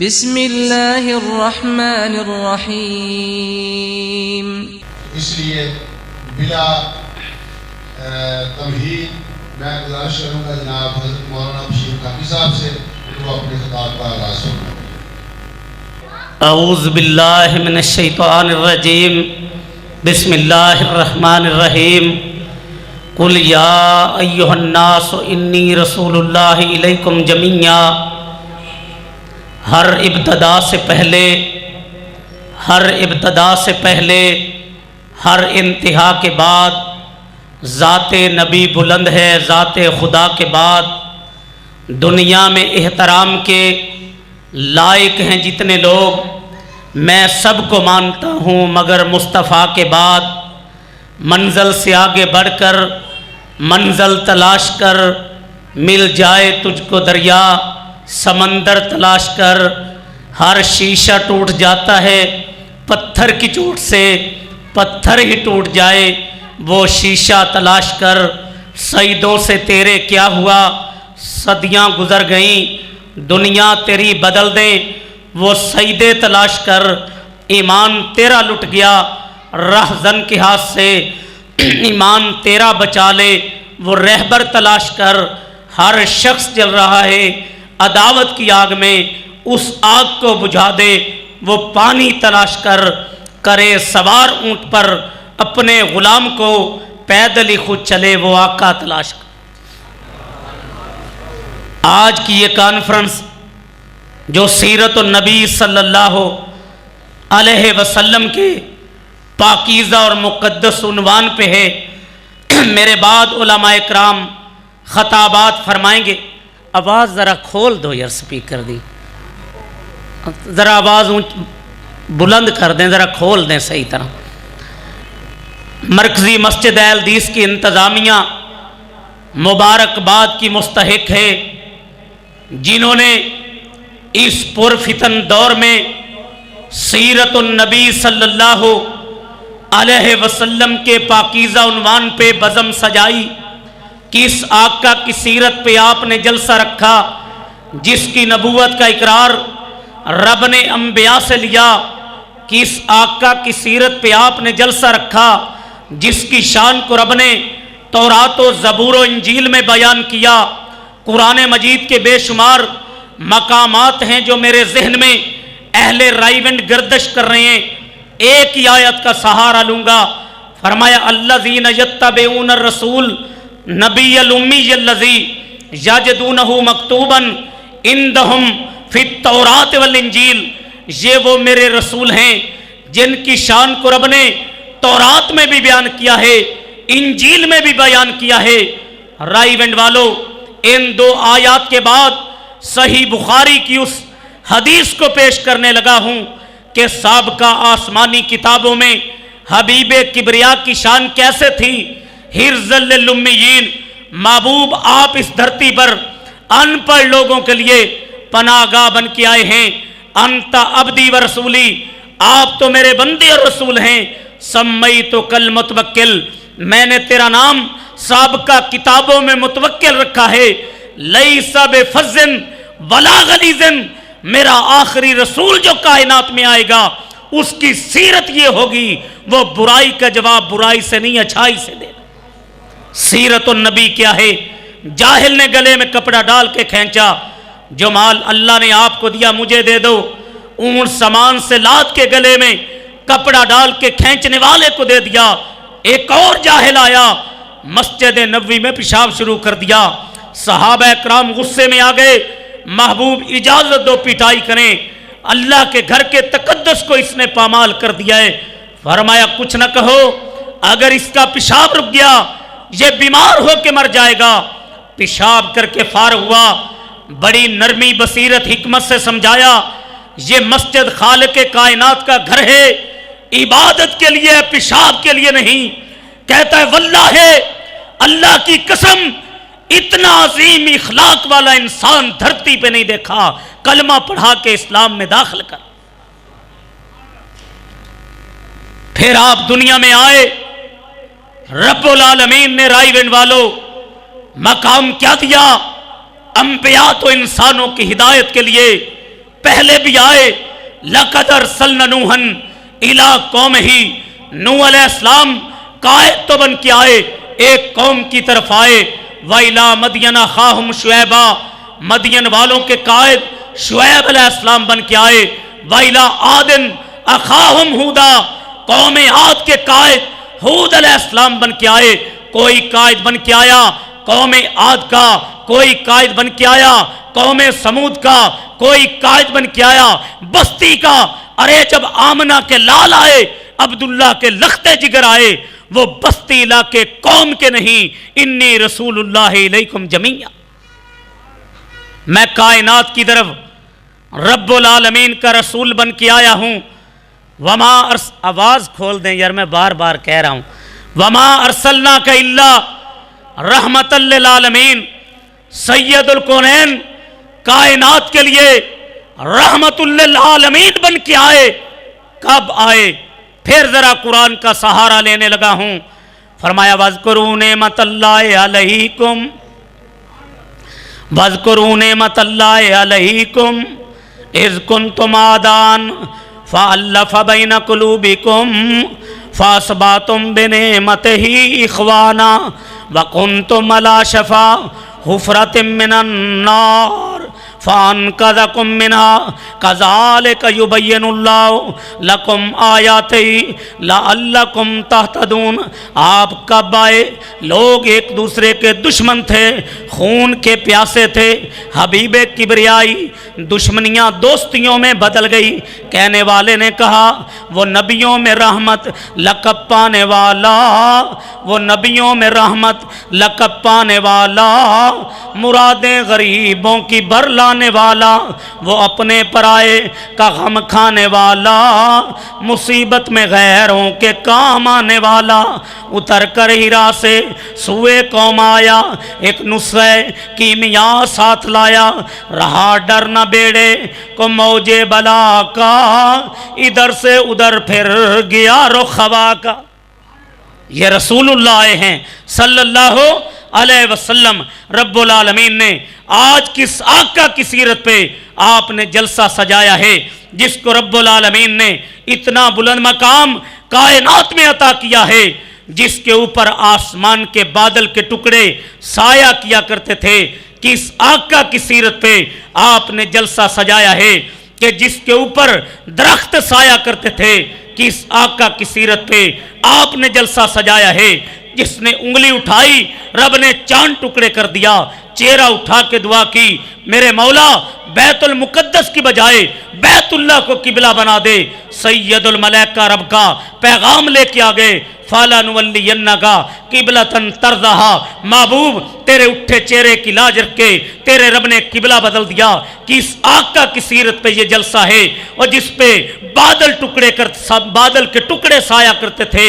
بسم اللہ الرحمن الرحیم۔ اس لیے بلا تمہید میں گزارش کروں گا جناب حضرت مولانا بشیر کاکی صاحب سے وہ اپنے خطاب کا آغاز فرمائیں۔ اعوذ باللہ من الشیطان الرجیم، بسم اللہ الرحمن الرحیم۔ قل یا ایہا الناس انی رسول اللہ الیکم جمیعا۔ ہر ابتدا سے پہلے ہر انتہا کے بعد ذات نبی بلند ہے، ذات خدا کے بعد دنیا میں احترام کے لائق ہیں جتنے لوگ، میں سب کو مانتا ہوں، مگر مصطفیٰ کے بعد منزل سے آگے بڑھ کر منزل تلاش کر، مل جائے تجھ کو دریا سمندر تلاش کر، ہر شیشہ ٹوٹ جاتا ہے پتھر کی چوٹ سے، پتھر ہی ٹوٹ جائے وہ شیشہ تلاش کر، سجدوں سے تیرے کیا ہوا صدیاں گزر گئیں، دنیا تیری بدل دے وہ سجدے تلاش کر، ایمان تیرا لٹ گیا رہزن کے ہاتھ سے، ایمان تیرا بچا لے وہ رہبر تلاش کر، ہر شخص جل رہا ہے عداوت کی آگ میں، اس آگ کو بجھا دے وہ پانی تلاش کر، کرے سوار اونٹ پر اپنے غلام کو، پیدل ہی خود چلے وہ آقا تلاش کر۔ آج کی یہ کانفرنس جو سیرت النبی صلی اللہ علیہ وسلم کے پاکیزہ اور مقدس عنوان پہ ہے، میرے بعد علماء اکرام خطابات فرمائیں گے۔ آواز ذرا کھول دو یار، سپیکر دی ذرا آواز بلند کر دیں، ذرا کھول دیں صحیح طرح۔ مرکزی مسجد اہل حدیث کی انتظامیہ مبارکباد کی مستحق ہے، جنہوں نے اس پرفتن دور میں سیرت النبی صلی اللہ علیہ وسلم کے پاکیزہ عنوان پہ بزم سجائی، کس آقا کی سیرت پہ آپ نے جلسہ رکھا جس کی نبوت کا اقرار رب نے انبیاء سے لیا، کس آقا کی سیرت پہ آپ نے جلسہ رکھا جس کی شان کو رب نے تورات و زبور و انجیل میں بیان کیا۔ قرآن مجید کے بے شمار مقامات ہیں جو میرے ذہن میں اہل رائیونڈ گردش کر رہے ہیں، ایک ہی آیت کا سہارا لوں گا۔ فرمایا الذین یتبعون الرسول نبی الامی الذی یجدونہ مکتوبا عندہم فی التوراۃ والانجیل، یہ وہ میرے رسول ہیں جن کی شان کو رب نے تورات میں بھی بیان کیا ہے، انجیل میں بھی بیان کیا ہے۔ رائیونڈ والو، ان دو آیات کے بعد صحیح بخاری کی اس حدیث کو پیش کرنے لگا ہوں کہ سابقہ آسمانی کتابوں میں حبیب کبریا کی شان کیسے تھی۔ حرزل للأمیین، محبوب آپ اس دھرتی پر ان پڑھ لوگوں کے لیے پناہ گاہ بن کے آئے ہیں۔ انت عبدی و رسولی، آپ تو میرے بندے اور رسول ہیں۔ سمیتک المتوکل، میں نے تیرا نام سابقہ کتابوں میں متوکل رکھا ہے۔ لیس بفظ ولا غلیظ، میرا آخری رسول جو کائنات میں آئے گا اس کی سیرت یہ ہوگی، وہ برائی کا جواب برائی سے نہیں اچھائی سے دے۔ سیرت النبی کیا ہے؟ جاہل نے گلے میں کپڑا ڈال کے کھینچا، جو مال اللہ نے آپ کو دیا مجھے دے دو، اونٹ سامان سے لاد کے گلے میں کپڑا ڈال کے کھینچنے والے کو دے دیا۔ ایک اور جاہل آیا، مسجد نبوی میں پیشاب شروع کر دیا، صحابہ اکرام غصے میں آ گئے، محبوب اجازت دو پٹائی کریں، اللہ کے گھر کے تقدس کو اس نے پامال کر دیا ہے۔ فرمایا کچھ نہ کہو، اگر اس کا پیشاب رک گیا یہ بیمار ہو کے مر جائے گا۔ پیشاب کر کے فارغ ہوا، بڑی نرمی بصیرت حکمت سے سمجھایا یہ مسجد خالق کائنات کا گھر ہے، عبادت کے لیے پیشاب کے لیے نہیں۔ کہتا ہے واللہ اللہ کی قسم اتنا عظیم اخلاق والا انسان دھرتی پہ نہیں دیکھا، کلمہ پڑھا کے اسلام میں داخل کر۔ پھر آپ دنیا میں آئے، رب العالمین نے رائیونڈ والو مقام کیا دیا؟ انبیاء تو انسانوں کی ہدایت کے لیے پہلے بھی آئے، لَقَدْ أَرْسَلْنَا نُوحًا إِلَىٰ قَوْمِهِ، نوح علیہ السلام قائد تو بن کے آئے، ایک قوم کی طرف آئے، وَإِلَىٰ مَدْيَنَ أَخَاهُمْ شُعَيْبًا، مدین والوں کے قائد شعیب علیہ السلام بن کے آئے، وَإِلَىٰ عَادٍ أَخَاهُمْ هُودًا، قوم عاد کے قائد ہود علیہ السلام بن کے آئے، کوئی قائد بن کے آیا قوم عاد کا، کوئی قائد بن کے آیا قوم سمود کا، کوئی قائد بن کے آیا بستی کا۔ ارے جب آمنہ کے لال آئے، عبداللہ کے لخت جگر آئے، وہ بستی علاقے قوم کے نہیں، انی رسول اللہ علیکم جمیعا، میں کائنات کی طرف رب العالمین کا رسول بن کے آیا ہوں۔ وما آواز کھول دیں یار، میں بار بار کہہ رہا ہوں، وما ارسلناک الا رحمت للعالمین، سید الکونین کائنات کے لیے رحمت للعالمین بن کے آئے۔ کب آئے؟ پھر ذرا قرآن کا سہارا لینے لگا ہوں، فرمایا وَاذْكُرُوا نِعْمَتَ اللَّهِ عَلَيْكُمْ وَاذْكُرُوا نِعْمَتَ اللَّهِ عَلَيْكُمْ إِذْ كُنْتُمْ أَعْدَاءً فَأَلَّفَ بَيْنَ قُلُوبِكُمْ فَأَصْبَحْتُمْ بِنِعْمَتِهِ إِخْوَانًا وَكُنْتُمْ عَلَىٰ شَفَا حُفْرَةٍ مِّنَ النَّارِ فَأَنْقَذَكُم مِّنْهَا كَذَٰلِكَ يُبَيِّنُ اللَّهُ لَكُمْ آيَاتِهِ لَعَلَّكُمْ تَهْتَدُونَ۔ آپ کب آئے؟ لوگ ایک دوسرے کے دشمن تھے، خون کے پیاسے تھے، حبیب کبریائی، دشمنیاں دوستیوں میں بدل گئی۔ کہنے والے نے کہا وہ نبیوں میں رحمت لقب پانے والا، وہ نبیوں میں رحمت لقب پانے والا، مرادیں غریبوں کی بر لانے والا، وہ اپنے پرائے کا غم کھانے والا، مصیبت میں غیروں کے کام آنے والا، اتر کر ہیرا سے سوئے قوم آیا، ایک نسخہ کیمیا ساتھ لایا، رہا ڈر نہ بیڑے کو موجے بلا کا، ادھر سے ادھر پھر گیا رخ ہوا کا۔ یہ رسول اللہ آئے ہیں صلی اللہ علیہ وسلم۔ رب العالمین نے آج کس آقا کی سیرت پہ آپ نے جلسہ سجایا ہے جس کو رب العالمین نے اتنا بلند مقام کائنات میں عطا کیا ہے، جس کے اوپر آسمان کے بادل کے ٹکڑے سایہ کیا کرتے تھے۔ کس آقا کی سیرت پہ آپ نے جلسہ سجایا ہے کہ جس کے اوپر درخت سایہ کرتے تھے۔ کس آقا کی سیرت پہ آپ نے جلسہ سجایا ہے جس نے انگلی اٹھائی رب نے چاند ٹکڑے کر دیا، چہرہ اٹھا کے دعا کی میرے مولا بیت المقدس کی بجائے بیت اللہ کو قبلہ بنا دے۔ سید الملائکہ رب کا پیغام لے کے آگئے، فَلَنُوَلِّيَنَّكَ قِبْلَةً تَرْضَاهَا، محبوب تیرے اٹھے چہرے کی لاج رکھ کے تیرے رب نے قبلہ بدل دیا۔ کس آقا کی سیرت پہ یہ جلسہ ہے اور جس پہ بادل کے ٹکڑے سایہ کرتے تھے،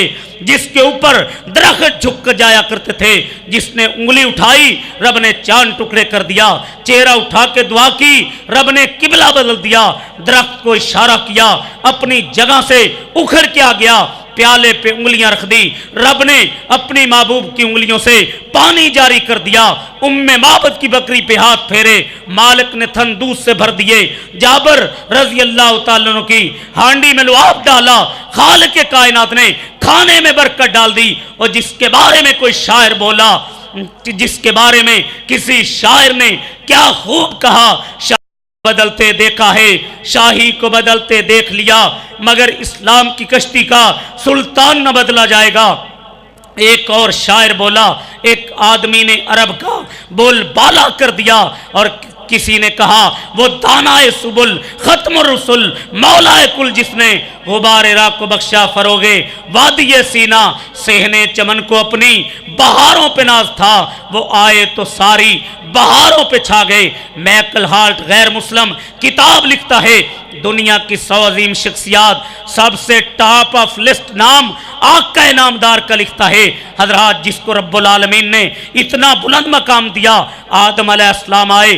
جس کے اوپر درخت جھک جایا کرتے تھے، جس نے انگلی اٹھائی رب نے چاند ٹکڑے کر دیا، چہرہ اٹھا کے دعا کی رب نے قبلہ بدل دیا، درخت کو اشارہ کیا اپنی جگہ سے اکھڑ کے آ گیا، پیالے پہ انگلیاں رکھ دی، رب نے اپنی محبوب کی انگلیوں سے پانی جاری کر دیا، معبد کی بکری پہ ہاتھ پھیرے، مالک نے تھن دودھ سے بھر دیے، جابر رضی اللہ تعالیٰ عنہ کی ہانڈی میں لعاب ڈالا، خالق کائنات نے کھانے میں برکت ڈال دی۔ اور جس کے بارے میں کوئی شاعر بولا، جس کے بارے میں کسی شاعر نے کیا خوب کہا، بدلتے دیکھا ہے شاہی کو بدلتے دیکھ لیا، مگر اسلام کی کشتی کا سلطان نہ بدلا جائے گا۔ ایک اور شاعر بولا، ایک آدمی نے عرب کا بول بالا کر دیا، اور کسی نے کہا وہ دانائے سبل ختم الرسل مولا کل، جس نے غبار راہ کو بخشا فروغے وادی سینا، سہنے چمن کو اپنی بہاروں پہ ناز تھا، وہ آئے تو ساری بہاروں پہ چھا گئے۔ میکل ہارٹ غیر مسلم کتاب لکھتا ہے دنیا کی 100 عظیم شخصیات سب سے ٹاپ آف لسٹ نام آقا نامدار کا لکھتا ہے۔ حضرات جس کو رب العالمین نے اتنا بلند مقام دیا، آدم علیہ السلام آئے،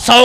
100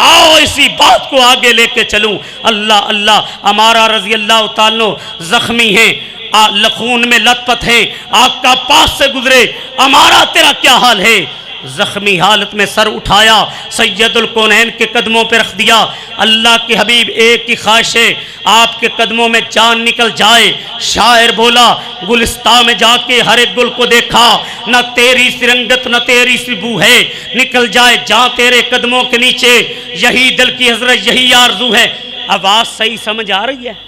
آؤ اسی بات کو آگے لے کے چلوں. اللہ اللہ. ہمارا رضی اللہ تعالیٰ زخمی ہیں، خون میں لت پت ہیں، آقا پاس سے گزرے، ہمارا تیرا کیا حال ہے؟ زخمی حالت میں سر اٹھایا، سید الکونین کے قدموں پہ رکھ دیا. اللہ کے حبیب ایک ہی خواہش ہے، آپ کے قدموں میں جان نکل جائے. شاعر بولا، گلستان میں جا کے ہر ایک گل کو دیکھا، نہ تیری سی رنگت نہ تیری سی بو ہے، نکل جائے جہاں تیرے قدموں کے نیچے، یہی دل کی حضرت یہی آرزو ہے. آواز صحیح سمجھ آ رہی ہے؟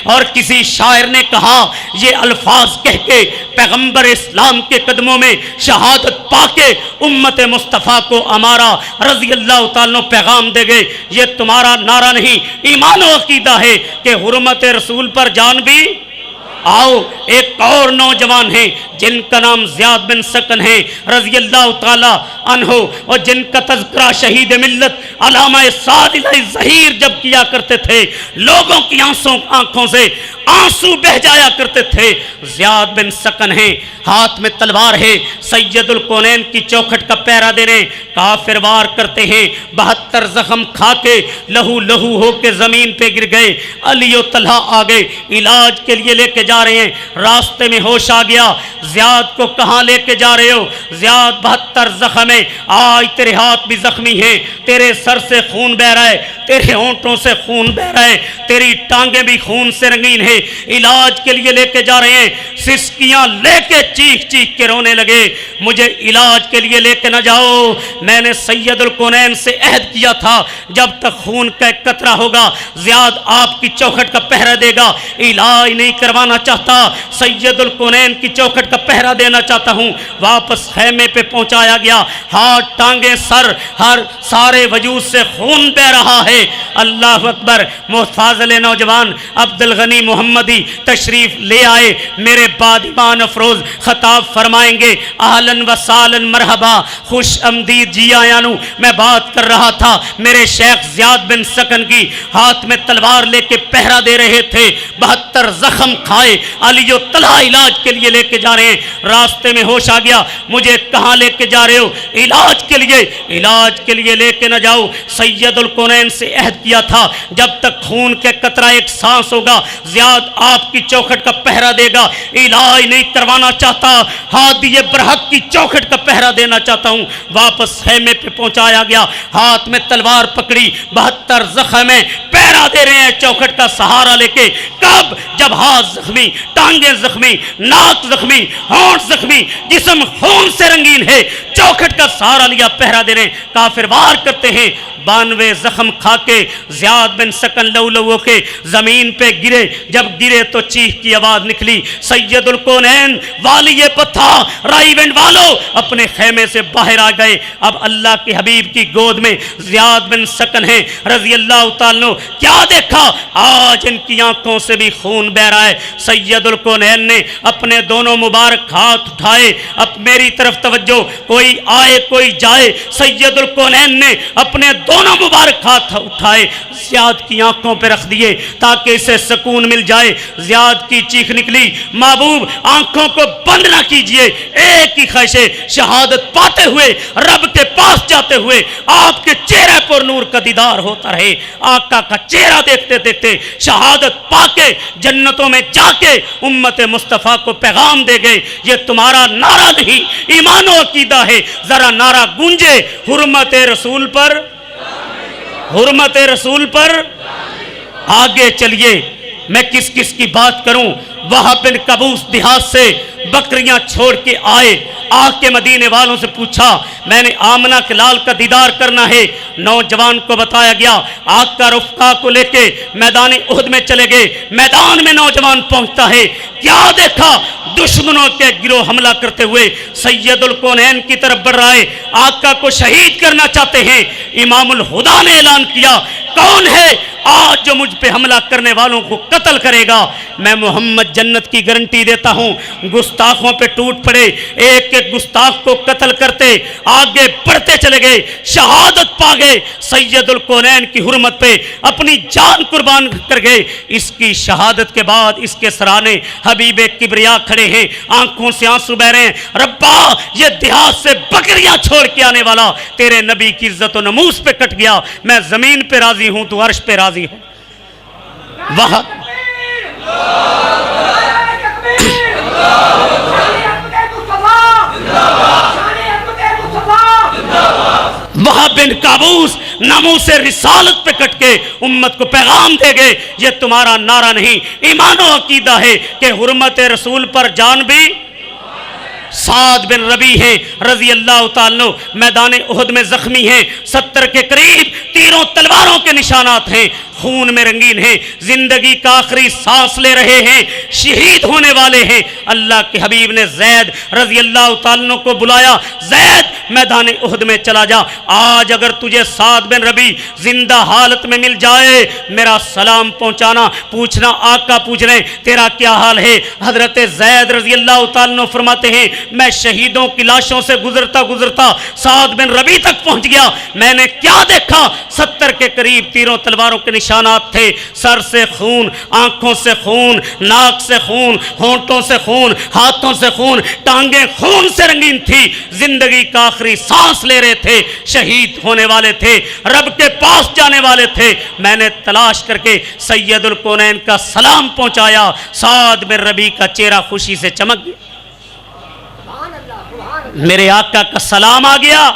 اور کسی شاعر نے کہا، یہ الفاظ کہہ کے پیغمبر اسلام کے قدموں میں شہادت پا کے امت مصطفیٰ کو ہمارا رضی اللہ تعالیٰ پیغام دے گئے، یہ تمہارا نعرہ نہیں، ایمان و عقیدہ ہے کہ حرمت رسول پر جان بھی. آؤ ایک اور نوجوان ہیں جن کا نام زیاد بن سکن ہے رضی اللہ تعالی عنہ، اور جن کا تذکرہ شہید ملت علامہ سعد علیہ ظہیر جب کیا کرتے تھے لوگوں کی آنکھوں سے آنسو بہ جایا کرتے تھے. زیاد بن سکن ہیں، ہاتھ میں تلوار ہے، سید الکونین کی چوکھٹ کا پہرا دینے کافر وار کرتے ہیں. 72 زخم کھا کے لہو لہو ہو کے زمین پہ گر گئے. علی و طلحہ آگے علاج کے لیے لے کے جا رہے ہیں، راستے میں ہوش آ گیا. زیاد کو کہاں لے کے جا رہے ہو؟ زیاد 72 زخم ہے، آج تیرے ہاتھ بھی زخمی ہیں، تیرے سر سے خون بہ رہا ہے، تیرے ہونٹوں سے خون بہ رہا ہے، تیری ٹانگیں بھی خون سے رنگین ہے. علاج کے لیے لے کے جا رہے ہیں، سسکیاں لے کے چیخ چیخ کے رونے لگے. مجھے علاج کے لیے لے کے نہ جاؤ، میں نے سید الکونین سے عہد کیا تھا جب تک خون کا ایک قطرہ ہوگا زیاد آپ کی چوکھٹ کا پہرا دے گا. علاج نہیں کروانا چاہتا، سید الکونین کی چوکھٹ کا پہرا دینا چاہتا ہوں. واپس خیمے پہ پہنچایا گیا، ہاتھ ٹانگیں سر ہر سارے وجود سے خون بہ رہا ہے. اللہ اکبر. فاضل نوجوان عبد الغنی محمدی تشریف لے آئے، میرے بعد ایمان افروز خطاب فرمائیں گے. اہلاً و سہلاً مرحبا، خوش آمدید جی آیانو. میں بات کر رہا تھا میرے شیخ زیاد بن سکن کی، ہاتھ میں تلوار لے کے پہرا دے رہے تھے، 72 زخم کھائے، علی و طلحہ علاج کے لیے لے کے جا رہے ہیں. راستے میں ہوش آ گیا، مجھے کہاں لے کے جا رہے ہو؟ علاج کے لیے. علاج کے لیے لے کے نہ جاؤ، سید الکونین سے عہد کیا تھا جب تک خون کے قطرہ ایک سانس ہوگا زیاد آپ کی چوکھٹ کا پہرا دے گا. علاج نہیں کروانا چاہتا، ہادی برحق کی چوکھٹ کا پہرا دینا چاہتا ہوں. واپس خیمے پہ پہنچایا گیا، ہاتھ میں تلوار پکڑی، 72 زخم میں پہرا دے رہے ہیں چوکھٹ کا سہارا لے کے. کب؟ جب ہاتھ زخمی، ٹانگیں زخمی، ناک زخمی، ہونٹ زخمی، جسم خون سے رنگین ہے، چوکھٹ کا سہارا لیا پہرا دے رہے ہیں. کافر وار کرتے ہیں. 92 زخم کھا کے زیاد بن سکن لو لو ہو کے زمین پہ گرے. جب گرے تو چیخ کی آواز نکلی، سید الکونین والی پتھا رائی ونڈ والو اپنے خیمے سے باہر آ گئے. اب اللہ کے حبیب کی گود میں زیاد بن سکن ہیں رضی اللہ تعالیٰ. کیا دیکھا؟ آج ان کی آنکھوں سے بھی خون بہ رہا ہے. سید الکونین نے اپنے دونوں مبارک ہاتھ اٹھائے، اب میری طرف توجہ، کوئی آئے کوئی جائے. سید الکونین نے اپنے دونوں مبارک ہاتھ اٹھائے، زیاد کی آنکھوں پہ رکھ دیے تاکہ اسے سکون مل جائے. زیاد کی چیخ نکلی، محبوب آنکھوں کو بند نہ کیجئے، ایک ہی خواہش ہے، شہادت پاتے ہوئے رب کے پاس جاتے ہوئے آپ کے چہرے پر نور کا دیدار ہوتا رہے. آقا کا چہرہ دیکھتے دیکھتے شہادت پا کے جنتوں میں جا کے امت مصطفیٰ کو پیغام دے گئے. یہ تمہارا نعرہ نہیں، ایمان و عقیدہ ہے. ذرا نعرہ گونجے، حرمت رسول پر، حرمت رسول پر. آگے چلیے، میں کس کس کی بات کروں. وہاں بن قبوس دیہات سے بکریاں چھوڑ کے آئے، آ کے مدینے والوں سے پوچھا میں نے آمنہ کے لال کا دیدار کرنا ہے. نوجوان کو بتایا گیا، آقا رفقا کو لے کے میدان احد میں چلے گئے. میدان میں نوجوان پہنچتا ہے، کیا دیکھا؟ دشمنوں کے گروہ حملہ کرتے ہوئے سید الکونین کی طرف بڑھ رہا ہے، آقا کو شہید کرنا چاہتے ہیں. امام الہدا نے اعلان کیا، کون ہے؟ آج جو مجھ پہ حملہ کرنے والوں کو قتل کرے گا میں محمد جنت کی گارنٹی دیتا ہوں۔ گستاخوں پہ ٹوٹ پڑے، ایک ایک گستاخ کو قتل کرتے آگے بڑھتے چلے گئے، شہادت پا گئے، سید الکونین کی حرمت پہ اپنی جان قربان کر گئے۔ اس کی شہادت کے بعد اس کے سرانے حبیب کبریا کھڑے ہیں، آنکھوں سے آنسو بہ رہے ہیں، ربا یہ دیہات سے بکریاں چھوڑ کے آنے والا تیرے نبی کی عزت و نموز پہ کٹ گیا، میں زمین پہ راضی ہوں، تو عرش پہ راضی ہوں۔ وہاں وہاب بن قابوس ناموس رسالت پہ کٹ کے امت کو پیغام دے گئے، یہ تمہارا نعرہ نہیں، ایمان و عقیدہ ہے کہ حرمت رسول پر جان بھی۔ سعد بن ربی ہیں رضی اللہ تعالیٰ میدان احد میں زخمی ہیں، 70 کے قریب تیروں تلواروں کے نشانات ہیں، خون میں رنگین ہیں، زندگی کا آخری سانس لے رہے ہیں، شہید ہونے والے ہیں۔ اللہ کے حبیب نے زید رضی اللہ تعالیٰ کو بلایا، زید میدان احد میں چلا جا، آج اگر تجھے سعد بن ربی زندہ حالت میں مل جائے میرا سلام پہنچانا، پوچھنا آقا پوچھ رہے ہیں تیرا کیا حال ہے۔ حضرت زید رضی اللہ تعالیٰ فرماتے ہیں میں شہیدوں کی لاشوں سے گزرتا گزرتا سعد بن ربی تک پہنچ گیا، میں نے کیا دیکھا، 70 کے قریب تیروں تلواروں کے نشانات تھے، سر سے خون، آنکھوں سے خون، ناک سے خون، ہونٹوں سے خون، ہاتھوں سے خون، ٹانگیں خون سے رنگین تھی، زندگی کا آخری سانس لے رہے تھے، شہید ہونے والے تھے، رب کے پاس جانے والے تھے۔ میں نے تلاش کر کے سید الکونین کا سلام پہنچایا، سعد بن ربی کا چہرہ خوشی سے چمک گیا، میرے آقا کا سلام آ گیا۔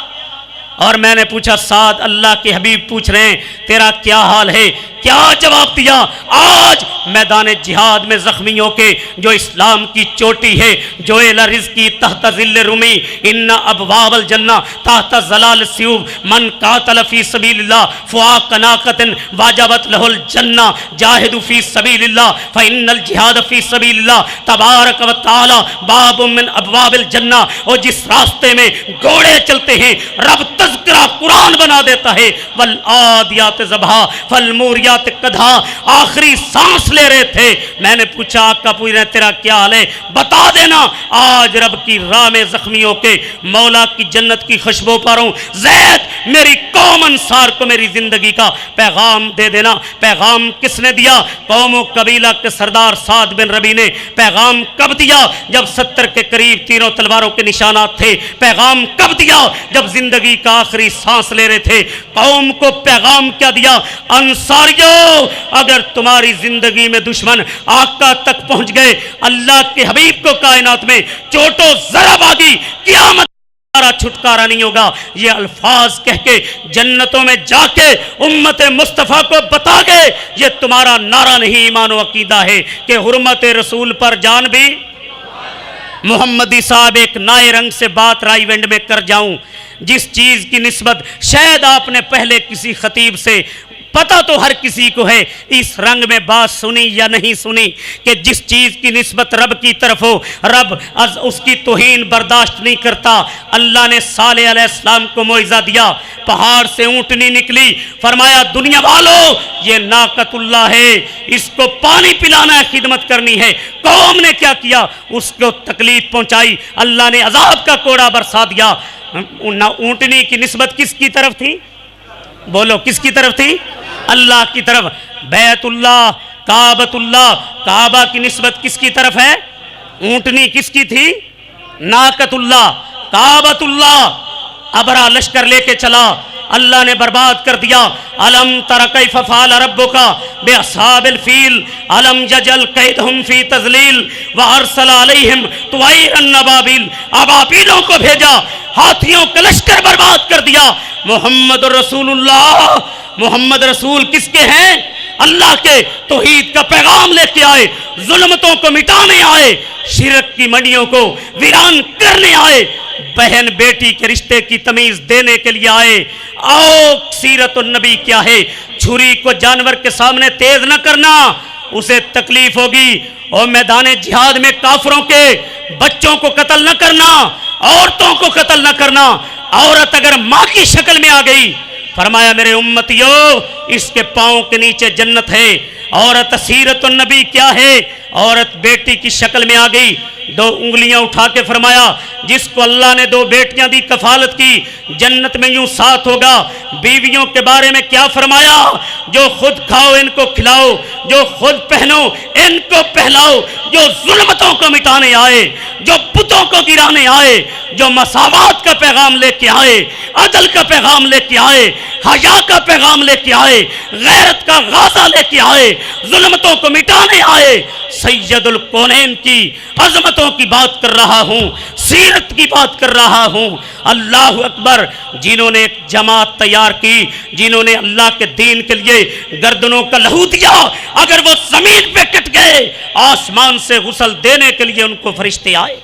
اور میں نے پوچھا سعد اللہ کے حبیب پوچھ رہے ہیں تیرا کیا حال ہے، کیا جواب دیا؟ آج میدان جہاد میں زخمیوں کے جو اسلام کی چوٹی ہے، جو اعلی رزقی تحت ظل رمی ان ابواب الجنہ تحت ظلال السیوف من قاتل فی سبیل اللہ فواق ناقۃ واجبت لہ الجنہ جاہد فی سبیل اللہ فإن الجہاد فی سبیل اللہ تبارک و تعالی باب من ابواب الجنہ، اور جس راستے میں گھوڑے چلتے ہیں رب تذکرہ قرآن بنا دیتا ہے، والعادیات ضبحا فالموریات قدھا، آخری سانس لے رہے تھے۔ میں نے پوچھا آقا پوچھ رہے تیرا کیا حال ہے، بتا دینا، آج رب کی راہ میں زخمیوں کے مولا کی جنت کی خوشبو پا رہا ہوں۔ زید میری قوم انصار کو میری زندگی کا پیغام دے دینا۔ پیغام کس نے دیا؟ قوم و قبیلہ کے سردار سعد بن ربی نے۔ پیغام کب دیا؟ جب 70 کے قریب تیروں تلواروں کے نشانات تھے۔ پیغام کب دیا؟ جب زندگی کا آخری سانس لے رہے تھے۔ قوم کو پیغام کیا دیا؟ انصاریوں اگر تمہاری زندگی میں دشمن آقا تک پہنچ گئے، اللہ کے حبیب کو کائنات میں چوٹ و ضرب آ گئی، قیامت چھٹکارا نہیں ہوگا۔ یہ الفاظ کہہ کے جنتوں میں جا کے امت مصطفیٰ کو بتا گئے یہ تمہارا نعرہ نہیں، ایمان و عقیدہ ہے کہ حرمت رسول پر جان بھی۔ محمدی صاحب ایک نئے رنگ سے بات رائی وینڈ میں کر جاؤں، جس چیز کی نسبت شاید آپ نے پہلے کسی خطیب سے، پتہ تو ہر کسی کو ہے، اس رنگ میں بات سنی یا نہیں سنی، کہ جس چیز کی نسبت رب کی طرف ہو رب اس کی توہین برداشت نہیں کرتا۔ اللہ نے صالح علیہ السلام کو معجزہ دیا، پہاڑ سے اونٹنی نکلی، فرمایا دنیا والو یہ ناقۃ اللہ ہے، اس کو پانی پلانا ہے، خدمت کرنی ہے۔ قوم نے کیا کیا؟ اس کو تکلیف پہنچائی، اللہ نے عذاب کا کوڑا برسا دیا۔ اونٹنی کی نسبت کس کی طرف تھی؟ بولو کس کی طرف تھی؟ اللہ کی طرف۔ بیت اللہ، کعبۃ اللہ، کعبہ کی نسبت کس کی طرف ہے؟ اونٹنی کس کی تھی؟ ناقۃ اللہ۔ کعبۃ اللہ ابرا لشکر لے کے چلا، اللہ نے برباد کر دیا۔ الم تر کیف فعل ربک باصحاب الفیل الم یجعل کیدہم فی تضلیل وارسل علیہم طیرا ابابیل، ابابیلوں کو بھیجا، ہاتھیوں کا لشکر برباد کر دیا۔ محمد رسول اللہ، محمد رسول کس کے ہیں؟ اللہ کے۔ توحید کا پیغام لے کے آئے، ظلمتوں کو مٹانے آئے، شرک کی منڈیوں کو ویران کرنے آئے، بہن بیٹی کے رشتے کی تمیز دینے کے لیے آئے۔ آؤ سیرت النبی کیا ہے؟ چھری کو جانور کے سامنے تیز نہ کرنا، اسے تکلیف ہوگی۔ اور میدان جہاد میں کافروں کے بچوں کو قتل نہ کرنا، عورتوں کو قتل نہ کرنا۔ عورت اگر ماں کی شکل میں آ گئی فرمایا میرے امتیوں اس کے پاؤں کے نیچے جنت ہے۔ عورت سیرت النبی کیا ہے؟ عورت بیٹی کی شکل میں آ گئی، 2 انگلیاں اٹھا کے فرمایا جس کو اللہ نے 2 بیٹیاں دی کفالت کی جنت میں یوں ساتھ ہوگا۔ بیویوں کے بارے میں کیا فرمایا؟ جو خود کھاؤ ان کو کھلاؤ، جو خود پہنو ان کو پہلاؤ، جو ظلمتوں کو مٹانے آئے، جو بتوں کو گرانے آئے، جو مساوات کا پیغام لے کے آئے، عدل کا پیغام لے کے آئے، حیا کا پیغام لے کے آئے، غیرت کا غازہ لے کے آئے، ظلمتوں کو مٹانے آئے۔ سید الکونین کی عظمتوں کی بات کر رہا ہوں، سیرت کی بات کر رہا ہوں۔ اللہ اکبر، جنہوں نے ایک جماعت تیار کی، جنہوں نے اللہ کے دین کے لیے گردنوں کا لہو دیا، اگر وہ زمین پہ کٹ گئے آسمان سے غسل دینے کے لیے ان کو فرشتے آئے۔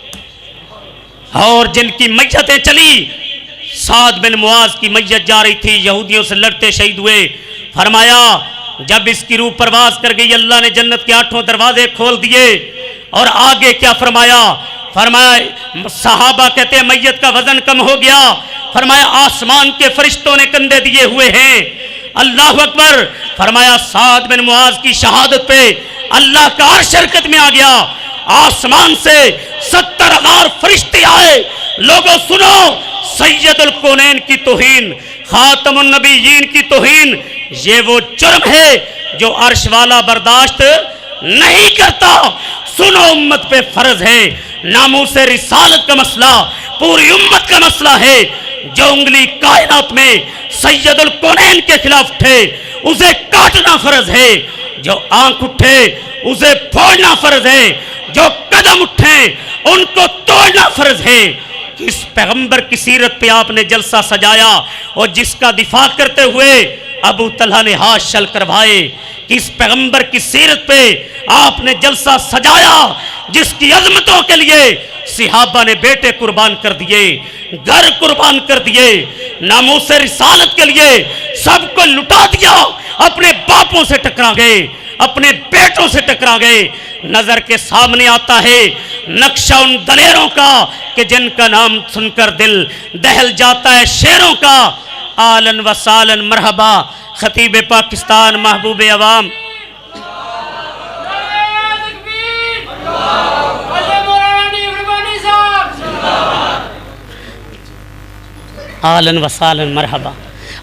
اور جن کی میتیں چلی، سعد بن معاذ کی میت جا رہی تھی، یہودیوں سے لڑتے شہید ہوئے۔ فرمایا جب اس کی روح پرواز کر گئی اللہ نے جنت کے 8 دروازے کھول دیے۔ اور آگے کیا فرمایا؟ فرمایا صحابہ کہتے ہیں میت کا وزن کم ہو گیا، فرمایا آسمان کے فرشتوں نے کندھے دیے ہوئے ہیں۔ اللہ اکبر، فرمایا سعد بن معاذ کی شہادت پہ اللہ کا عرش حرکت میں آ گیا، آسمان سے 70,000 فرشتے آئے۔ لوگوں سنو، سید الکونین کی توہین، خاتم النبیین کی توہین، یہ وہ جرم ہے جو عرش والا برداشت نہیں کرتا۔ سنو، امت پہ فرض ہے، ناموس رسالت کا مسئلہ پوری امت کا مسئلہ ہے۔ جو انگلی کائنات میں سید الکونین کے خلاف اٹھے اسے کاٹنا فرض ہے، جو آنکھ اٹھے اسے پھوڑنا فرض ہے، جو قدم اٹھیں ان کو توڑنا فرض ہے۔ اس پیغمبر کی سیرت پہ آپ نے جلسہ سجایا اور جس کا دفاع کرتے ہوئے ابو طلحہ نے ہاتھ شل کروائے، اس پیغمبر کی سیرت پہ آپ نے جلسہ سجایا جس کی عظمتوں کے لیے صحابہ نے بیٹے قربان کر دیے، گھر قربان کر دیے، ناموس رسالت کے لیے سب کو لٹا دیا، اپنے باپوں سے ٹکرا گئے، اپنے بیٹوں سے ٹکرا گئے۔ نظر کے سامنے آتا ہے نقشہ ان دلیروں کا کہ جن کا نام سن کر دل دہل جاتا ہے شیروں کا۔ آلن و سالن مرحبا، خطیب پاکستان، محبوب عوام۔ آلن و سالن مرحبا۔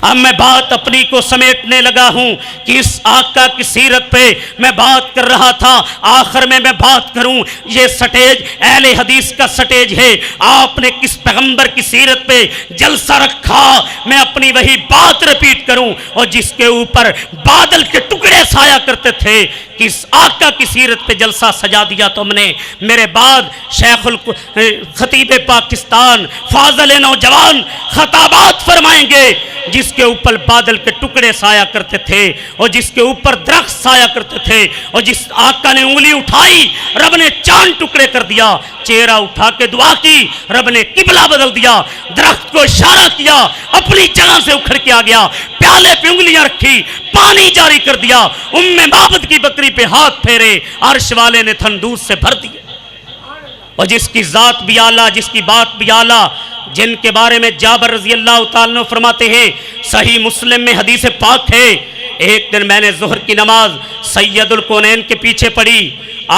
اب میں بات اپنی کو سمیٹنے لگا ہوں کہ اس آقا کی سیرت پہ میں بات کر رہا تھا، آخر میں بات کروں۔ یہ سٹیج اہل حدیث کا سٹیج ہے، آپ نے کس پیغمبر کی سیرت پہ جلسہ رکھا، میں اپنی وہی بات ریپیٹ کروں، اور جس کے اوپر بادل کے ٹکڑے سایہ کرتے تھے، کس آقا کی سیرت پہ جلسہ سجا دیا تم نے۔ میرے بعد شیخ خطیب پاکستان فاضل نوجوان خطابات فرمائیں گے جس کے اوپر بادل کے ٹکڑے سایہ کرتے تھے اور جس کے اوپر درخت سایہ کرتے تھے، اور جس آقا نے انگلی اٹھائی رب نے چاند ٹکڑے کر دیا، چہرہ اٹھا کے دعا کی رب نے قبلہ بدل دیا، درخت کو اشارہ کیا اپنی جگہ سے اکھڑ کے آ گیا، پیالے پہ انگلیاں رکھی پانی جاری کر دیا، معبد کی بکری پہ ہاتھ پھیرے، عرش والے نے تھندور سے بھر دیے۔ اور جس کی ذات بھی اعلیٰ، جس کی بات بھی اعلیٰ، جن کے بارے میں جابر رضی اللہ تعالیٰ عنہ فرماتے ہیں، صحیح مسلم میں حدیث پاک ہے، ایک دن میں نے ظہر کی نماز سید الکونین کے پیچھے پڑھی،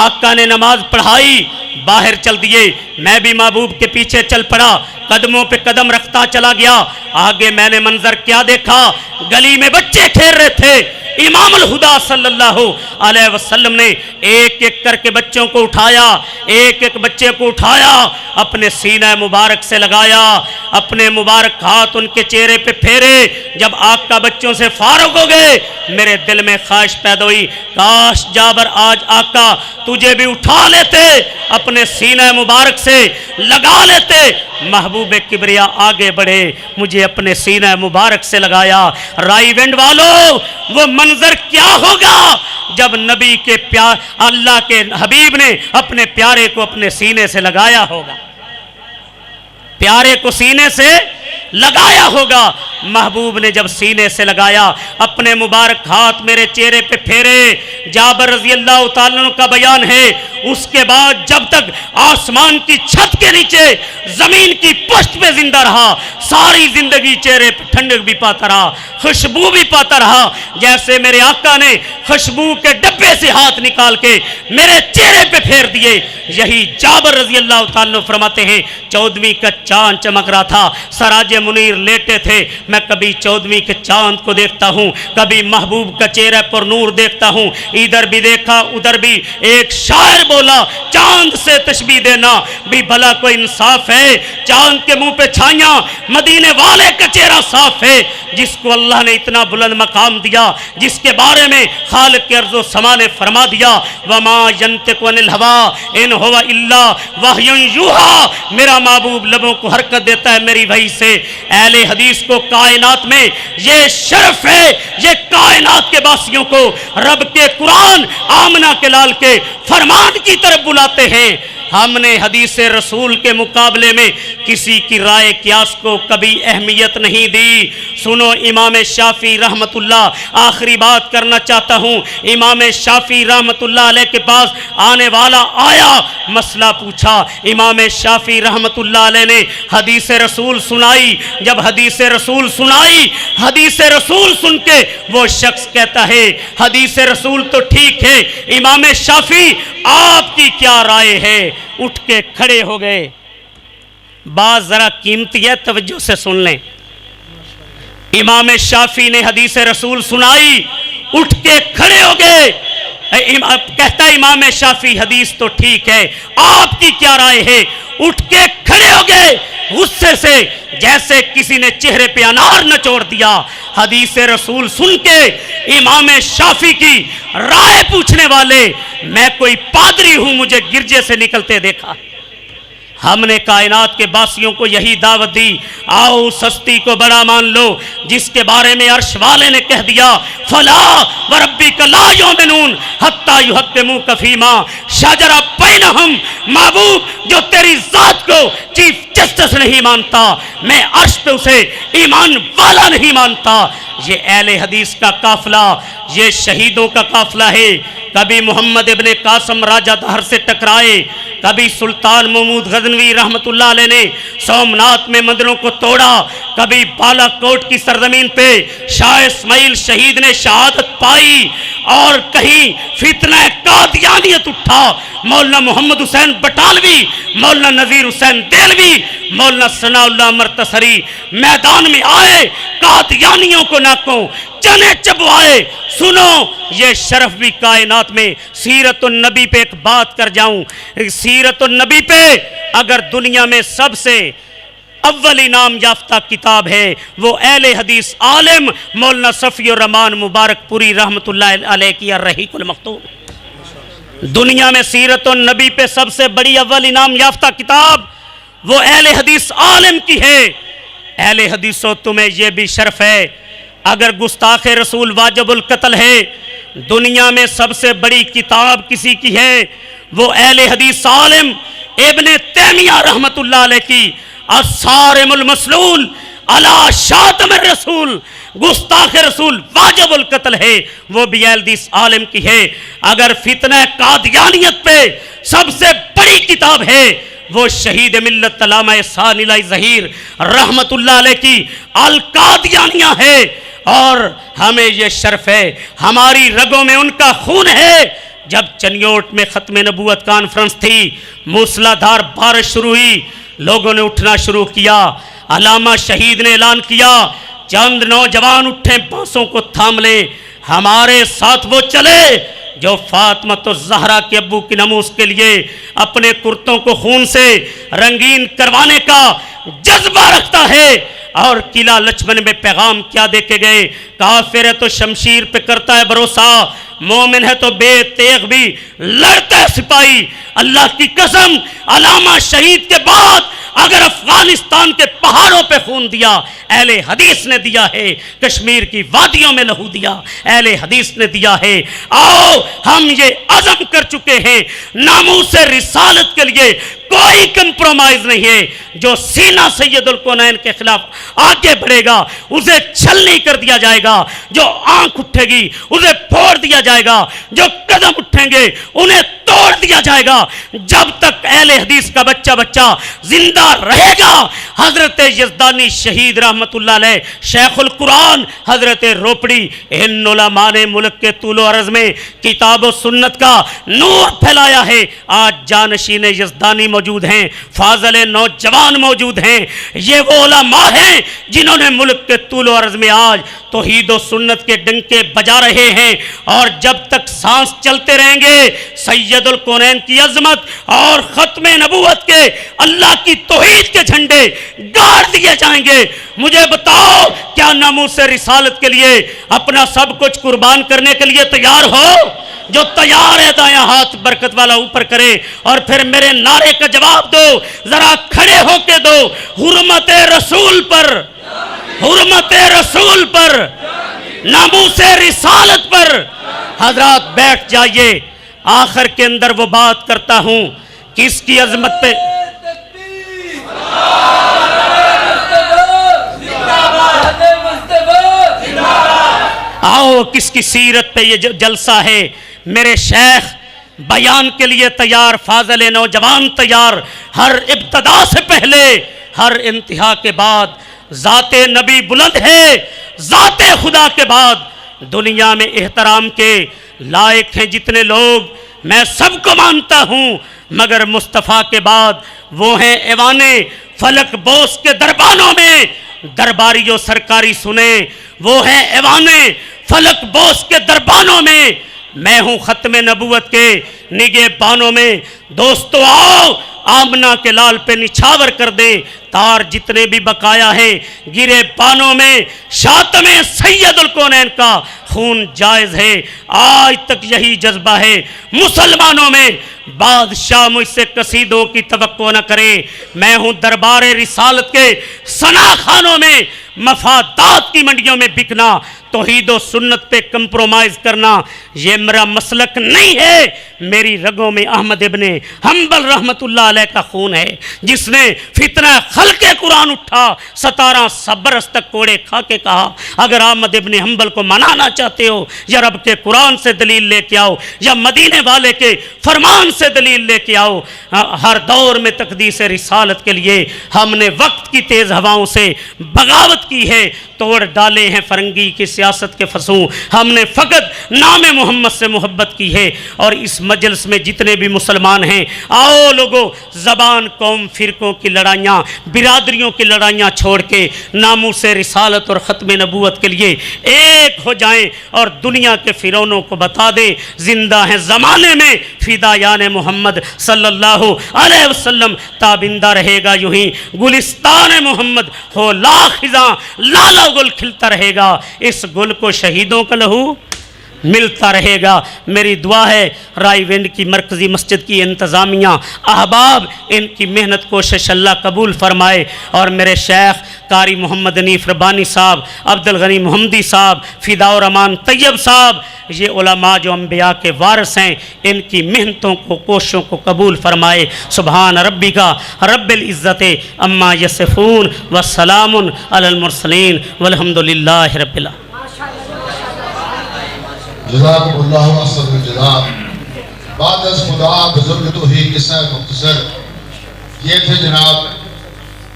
آقا نے نماز پڑھائی، باہر چل دیے، میں بھی محبوب کے پیچھے چل پڑا، قدموں پہ قدم رکھتا چلا گیا۔ آگے میں نے منظر کیا دیکھا، گلی میں بچے کھیل رہے تھے، امام الہدا صلی اللہ علیہ وسلم نے ایک ایک کر کے بچوں کو اٹھایا، ایک ایک بچے کو اٹھایا، اپنے سینہ مبارک سے لگایا، اپنے مبارک ہاتھ ان کے چہرے پہ پھیرے۔ جب آقا بچوں سے فارغ ہو گئے، میرے دل میں خواہش پیدا ہوئی، کاش جابر آج آقا تجھے بھی اٹھا لیتے، اپنے سینہ مبارک سے لگا لیتے۔ محبوب کبریا آگے بڑھے، مجھے اپنے سینہ مبارک سے لگایا۔ رائی وینڈ والوں، وہ منظر کیا ہوگا جب نبی کے اللہ کے حبیب نے اپنے پیارے کو اپنے سینے سے لگایا ہوگا، پیارے کو سینے سے لگایا ہوگا۔ محبوب نے جب سینے سے لگایا، اپنے مبارک ہاتھ میرے چہرے پہ پھیرے، جابر رضی اللہ تعالیٰ عنہ کا بیان ہے، اس کے بعد جب تک آسمان کی چھت کے نیچے زمین کی پشت پہ زندہ رہا، ساری زندگی چہرے پہ ٹھنڈک بھی پاتا رہا، خوشبو بھی پاتا رہا، جیسے میرے آقا نے خوشبو کے ڈبے سے ہاتھ نکال کے میرے چہرے پہ پھیر دیے۔ یہی جابر رضی اللہ تعالیٰ عنہ فرماتے ہیں 14ویں کا چاند چمک رہا تھا، سراج منیر لیٹے تھے، میں کبھی 14ویں کے چاند کو دیکھتا ہوں، کبھی محبوب کا چہرہ پر نور دیکھتا ہوں، ادھر بھی دیکھا ادھر بھی۔ ایک شاعر بولا چاند سے تشبیہ دینا بھی بھلا کوئی انصاف ہے، چاند کے منہ پہ چھائیاں، مدینے والے کا چہرہ صاف ہے، جس کو اللہ نے اتنا بلند مقام دیا، جس کے بارے میں خالق کے ارض و سما نے فرما دیا وما ینطق عن الہوی ان ہوا الا وحی یوحی، میرا محبوب لبوں کو حرکت دیتا ہے میری وحی سے۔ اہل حدیث کو کائنات میں یہ شرف ہے، یہ کائنات کے باسیوں کو رب کے قرآن آمنہ کے لال کے فرمان کی طرف بلاتے ہیں۔ ہم نے حدیث رسول کے مقابلے میں کسی کی رائے قیاس کو کبھی اہمیت نہیں دی۔ سنو امام شافعی رحمت اللہ، آخری بات کرنا چاہتا ہوں، امام شافعی رحمت اللہ علیہ کے پاس آنے والا آیا، مسئلہ پوچھا، امام شافعی رحمت اللہ علیہ نے حدیث رسول سنائی۔ جب حدیث رسول سنائی، حدیث رسول سن کے وہ شخص کہتا ہے حدیث رسول تو ٹھیک ہے، امام شافعی آپ کی کیا رائے ہے؟ اٹھ کے کھڑے ہو گئے۔ بات ذرا قیمتی ہے، توجہ سے سن لیں۔ امام شافعی نے حدیث رسول سنائی، اٹھ کے کھڑے ہو گئے۔ کہتا ہے امام شافعی حدیث تو ٹھیک ہے، آپ کی کیا رائے ہے؟ اٹھ کے کھڑے ہو گئے، غصے سے جیسے کسی نے چہرے پہ انار نچوڑ دیا۔ حدیث رسول سن کے امام شافعی کی رائے پوچھنے والے، میں کوئی پادری ہوں مجھے گرجے سے نکلتے دیکھا۔ ہم نے کائنات کے باسیوں کو یہی دعوت دی، آؤ سستی کو بڑا مان لو، جس کے بارے میں عرش والے نے کہہ دیا فلا وربک لا یؤمنون حتی یحکموک فیما شجر بینہم، محبوب جو تیری ذات کو چیف جسٹس نہیں مانتا، میں عرش پہ اسے ایمان والا نہیں مانتا۔ یہ اہل حدیث کا قافلہ، یہ شہیدوں کا قافلہ ہے۔ کبھی محمد ابن قاسم راجہ دہر سے ٹکرائے، کبھی سلطان محمود غزنوی رحمت اللہ علیہ نے سومنات میں مندروں کو توڑا، کبھی بالا کوٹ کی سرزمین پہ شاہ اسماعیل شہید نے شہادت پائی، اور کہیں فتنہ قادیانیت اٹھا، مولانا محمد حسین بٹالوی، مولانا نذیر حسین دیلوی، مولانا ثناء اللہ مرتصری میدان میں آئے، قادیانیوں کو ناکوں چنے چبوائے۔ سنو یہ شرف بھی کائنات میں سیرت النبی پہ ایک بات کر جاؤں، سیرت النبی پہ اگر دنیا میں سب سے اول انعام یافتہ کتاب ہے وہ اہل حدیث عالم مولانا صفی الرحمان مبارک پوری رحمت اللہ علیہ کی الرحیق المختوم۔ دنیا میں سیرت النبی پہ سب سے بڑی اول انعام یافتہ کتاب وہ اہل حدیث عالم کی ہے۔ اہل حدیثوں تمہیں یہ بھی شرف ہے، اگر گستاخ رسول واجب القتل ہے، دنیا میں سب سے بڑی کتاب کسی کی ہے وہ اہل حدیث عالم ابن تیمیہ رحمت اللہ علیہ کی الصارم المسلول علی شاتم الرسول، گستاخ رسول واجب القتل ہے، وہ بھی اہل حدیث عالم کی ہے۔ اگر فتنہ قادیانیت پہ سب سے بڑی کتاب ہے وہ شہید ملت علامہ ثانی اللہ ظہیر رحمت اللہ علیہ کی القادیانیہ ہے، اور ہمیں یہ شرف ہے، ہماری رگوں میں ان کا خون ہے۔ جب چنیوٹ میں ختم نبوت کانفرنس تھی، موسلا دھار بارش شروع ہوئی، لوگوں نے اٹھنا شروع کیا، علامہ شہید نے اعلان کیا چند نوجوان اٹھیں بانسوں کو تھام لیں، ہمارے ساتھ وہ چلے جو فاطمہ الزہرا کے ابو کی ناموس کے لیے اپنے کرتوں کو خون سے رنگین کروانے کا جذبہ رکھتا ہے۔ اور قلعہ لچمن میں پیغام کیا دے کے گئے، کافر ہے تو شمشیر پہ کرتا ہے بھروسہ، مومن ہے تو بے تیغ بھی لڑتا ہے سپاہی۔ اللہ کی قسم علامہ شہید کے بعد اگر افغانستان کے پہاڑوں پہ خون دیا، اہل حدیث نے دیا ہے، کشمیر کی وادیوں میں لہو دیا اہل حدیث نے دیا ہے۔ آؤ ہم یہ عزم کر چکے ہیں، ناموس رسالت کے لیے کوئی کمپرومائز نہیں ہے۔ جو سینہ سید الکونین کے خلاف آگے بڑھے گا اسے چھلنی کر دیا جائے گا، جو آنکھ اٹھے گی اسے پھوڑ دیا جائے گا، جو قدم اٹھیں گے انہیں توڑ دیا جائے گا۔ جب تک اہل حدیث کا بچہ زندہ رہے گا، حضرت یزدانی شہید رحمت اللہ علیہ، شیخ القرآن حضرت روپڑی، ان علماء نے ملک کے طول و عرض میں کتاب و سنت کا نور پھیلایا ہے۔ آج جانشین یزدانی موجود ہیں، فاضل نوجوان موجود ہیں، یہ وہ علماء ہیں جنہوں نے ملک کے طول و عرض میں آج توحید و سنت کے ڈنکے بجا رہے ہیں، اور جب تک سانس چلتے رہیں گے سید الکونین کی عظمت اور ختم نبوت کے اللہ کی توحید کے جھنڈے گاڑ دیے جائیں گے۔ مجھے بتاؤ، کیا ناموس رسالت کے لیے اپنا سب کچھ قربان کرنے کے لیے تیار ہو؟ جو تیار ہے دایاں ہاتھ برکت والا اوپر کرے اور پھر میرے نعرے کا جواب دو، ذرا کھڑے ہو کے دو، حرمت رسول پر، حرمت رسول پر، ناموس رسالت پر۔ حضرات بیٹھ جائیے، آخر کے اندر وہ بات کرتا ہوں کس کی عظمت پہ آؤ، کس کی سیرت پہ یہ جلسہ ہے۔ میرے شیخ بیان کے لیے تیار، فاضل نوجوان تیار، ہر ابتدا سے پہلے ہر انتہا کے بعد ذات نبی بلند ہے، ذات خدا کے بعد دنیا میں احترام کے لائق ہیں جتنے لوگ، میں سب کو مانتا ہوں، مگر مصطفیٰ کے بعد وہ ہیں ایوانے فلک بوس کے دربانوں میں درباری و سرکاری سنیں، وہ ہیں ایوانے فلک بوس کے دربانوں میں، میں ہوں ختم نبوت کے نگہ بانوں میں۔ دوستو آؤ آمنہ کے لال پہ نچھاور کر دیں، تار جتنے بھی بقایا ہیں گرے بانوں میں، شاتم سید الکونین کا خون جائز ہے، آج تک یہی جذبہ ہے مسلمانوں میں۔ بادشاہ مجھ سے قصیدوں کی توقع نہ کرے، میں ہوں دربار رسالت کے ثنا خانوں میں، مفادات کی منڈیوں میں بکنا، توحید و سنت پہ کمپرومائز کرنا یہ میرا مسلک نہیں ہے۔ میری رگوں میں احمد ابن حنبل رحمت اللہ علیہ کا خون ہے، جس نے فتنہ خلق قرآن اٹھا 17 برس تک کوڑے کھا کے کہا اگر احمد ابن حنبل کو منانا چاہتے ہو یا رب کے قرآن سے دلیل لے کے آؤ یا مدینے والے کے فرمان سے دلیل لے کے آؤ۔ ہر دور میں تقدیس رسالت کے لیے ہم نے وقت کی تیز ہواؤں سے بغاوت کی ہے، توڑ ڈالے ہیں فرنگی کی سیاست کے فسوں، ہم نے فقط نام محمد سے محبت کی ہے۔ اور اس مجلس میں جتنے بھی مسلمان ہیں، آؤ لوگوں، زبان قوم فرقوں کی لڑائیاں برادریوں کی لڑائیاں چھوڑ کے ناموس رسالت اور ختم نبوت کے لیے ایک ہو جائیں اور دنیا کے فرعونوں کو بتا دیں زندہ ہیں زمانے میں فدایان محمد صلی اللہ علیہ وسلم، تابندہ رہے گا یوں ہی گلستان محمد ہو لاخزاں، لالا گل کھلتا رہے گا، اس گل کو شہیدوں کا لہو ملتا رہے گا۔ میری دعا ہے رائی وینڈ کی مرکزی مسجد کی انتظامیہ احباب، ان کی محنت کوشش اللہ قبول فرمائے، اور میرے شیخ قاری محمد حنیف ربانی صاحب، عبدالغنی محمدی صاحب، فدا الرحمان طیب صاحب، یہ علماء جو انبیاء کے وارث ہیں، ان کی محنتوں کو کوششوں کو قبول فرمائے۔ سبحان ربک رب العزت عما یصفون والسلام علی المرسلین والحمد للہ رب العالمین۔ جزاکم اللہ احسن الجزاء۔ بعد از خدا بزرگ توحید قصہ مختصر یہ تھے جناب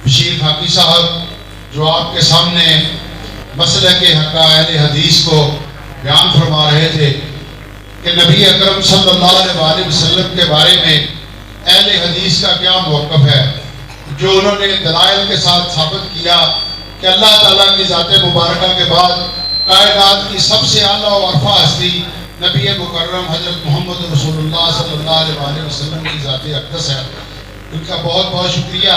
بشیر خاکی صاحب، جو آپ کے سامنے مسئلہ کے حق اہل حدیث کو بیان فرما رہے تھے کہ نبی اکرم صلی اللہ علیہ وسلم کے بارے میں اہل حدیث کا کیا موقف ہے، جو انہوں نے دلائل کے ساتھ ثابت کیا کہ اللہ تعالیٰ کی ذات مبارکہ کے بعد کائنات کی سب سے اعلیٰ و عرفہ ہستی نبی مکرم حضرت محمد رسول اللہ صلی اللہ علیہ وسلم کی ذات اقدس ہے۔ ان کا بہت بہت شکریہ۔